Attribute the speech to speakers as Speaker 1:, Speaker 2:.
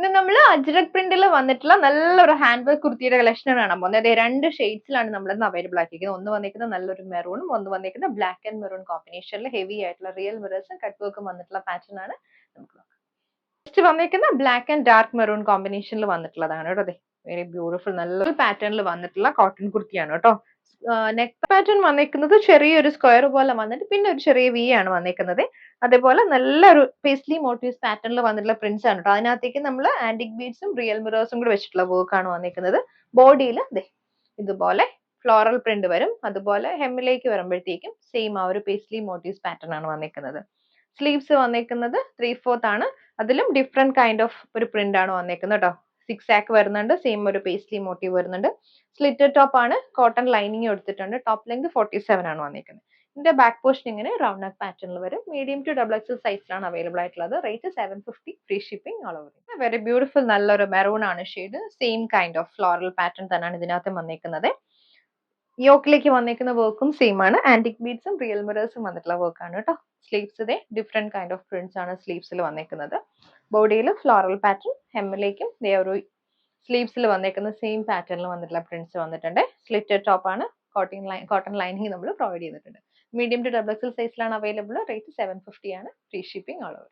Speaker 1: ഇന്ന് നമ്മൾ അജ്രക് പ്രിന്റിൽ വന്നിട്ടുള്ള നല്ലൊരു ഹാൻഡ് വർക്ക് കുർത്തിയുടെ കളക്ഷൻ കാണാൻ പോകുന്നത്. അതെ, 2 ഷെയ്ഡ്സിലാണ് നമ്മൾ ഇന്ന് അവൈലബിൾ ആക്കിയിരിക്കുന്നത്. ഒന്ന് വന്നിരിക്കുന്നത് നല്ലൊരു മെറൂണും, ഒന്ന് വന്നിരിക്കുന്നത് ബ്ലാക്ക് ആൻഡ് മെറൂൺ കോമ്പിനേഷനിൽ ഹെവി ആയിട്ടുള്ള റിയൽ മിറേഴ്സും കട്ട് വർക്കും വന്നിട്ടുള്ള പാറ്റേൺ ആണ്. നമുക്ക് നോക്കാം. ഫസ്റ്റ് വന്നിരിക്കുന്ന ബ്ലാക്ക് ആൻഡ് ഡാർക്ക് മെറൂൺ കോമ്പിനേഷനിൽ വന്നിട്ടുള്ളതാണ് കേട്ടോ. അതെ, വെരി ബ്യൂട്ടിഫുൾ നല്ലൊരു പാറ്റേണിൽ വന്നിട്ടുള്ള കോട്ടൺ കുർത്തിയാണ് കേട്ടോ. നെക്ക് പാറ്റേൺ വന്നിരിക്കുന്നത് ചെറിയൊരു സ്ക്വയർ പോലെ വന്നിട്ട് പിന്നെ ഒരു ചെറിയ വി ആണ് വന്നിരിക്കുന്നത്. അതേപോലെ നല്ലൊരു പേസ്ലി മോട്ടീവ്സ് പാറ്റേണിൽ വന്നിട്ടുള്ള പ്രിന്റ്സ് ആണ് കേട്ടോ. അതിനകത്തേക്ക് നമ്മൾ ആന്റിക് ബീഡ്സും റിയൽ മിറേഴ്സും കൂടി വെച്ചിട്ടുള്ള വർക്ക് ആണ് വന്നിരിക്കുന്നത്. ബോഡിയിൽ ഇതുപോലെ ഫ്ലോറൽ പ്രിന്റ് വരും. അതുപോലെ ഹെമ്മിലേക്ക് വരുമ്പോഴത്തേക്കും സെയിം ആ ഒരു പേസ്ലി മോട്ടീവ്സ് പാറ്റേൺ ആണ് വന്നിരിക്കുന്നത്. സ്ലീവ്സ് വന്നിരിക്കുന്നത് 3/4 ആണ്. അതിലും ഡിഫറെന്റ് കൈൻഡ് ഓഫ് ഒരു പ്രിന്റ് ആണ് വന്നിരിക്കുന്നത് കേട്ടോ. 6 ആക്ക് വരുന്നുണ്ട്. സെയിം ഒരു പേസ്ലി മോട്ടീവ് വരുന്നുണ്ട്. സ്ലിറ്റഡ് ടോപ്പ് ആണ്. കോട്ടൺ ലൈനിങ് എടുത്തിട്ടുണ്ട്. ടോപ്പ് ലെങ്ത് 47 ആണ് വന്നിരിക്കുന്നത്. ഇതിന്റെ ബാക്ക് പോർഷൻ ഇങ്ങനെ റൗണ്ട് നെക്ക് പാറ്റേണിൽ വരും. മീഡിയം ടു ഡബിൾ എക്സൽ സൈസിലാണ് അവൈലബിൾ ആയിട്ടുള്ളത്. Rate 750, free shipping all over. Very beautiful നല്ലൊരു മെറൂൺ ആണ് shade. Same kind of floral pattern തന്നെയാണ് ഇതിനകത്ത് വന്നിരിക്കുന്നത്. യോക്കിലേക്ക് വന്നിരിക്കുന്ന വർക്കും സെയിം ആണ്. ആന്റിക് ബീഡ്സും റിയൽ മിറേഴ്സും വന്നിട്ടുള്ള വർക്കാണ് കേട്ടോ. Sleeves different kind of prints ആണ് സ്ലീവ്സിൽ വന്നിരിക്കുന്നത്. ബോഡിയിൽ ഫ്ലോറൽ പാറ്റേൺ, ഹെമ്മിലേക്കും ഒരു സ്ലീവ്സിൽ വന്നിരിക്കുന്ന സെയിം പാറ്റേണിൽ വന്നിട്ടുള്ള പ്രിന്റ്സ് വന്നിട്ടുണ്ട്. സ്ലിറ്റഡ് ടോപ്പ് ആണ്. കോട്ടൺ ലൈനിങ് നമ്മൾ പ്രൊവൈഡ് ചെയ്തിട്ടുണ്ട്. മീഡിയം ടു ഡബിൾ എക്സൽ സൈസിലാണ് അവൈലബിൾ. റേറ്റ് 750 ആണ്. Free shipping all over.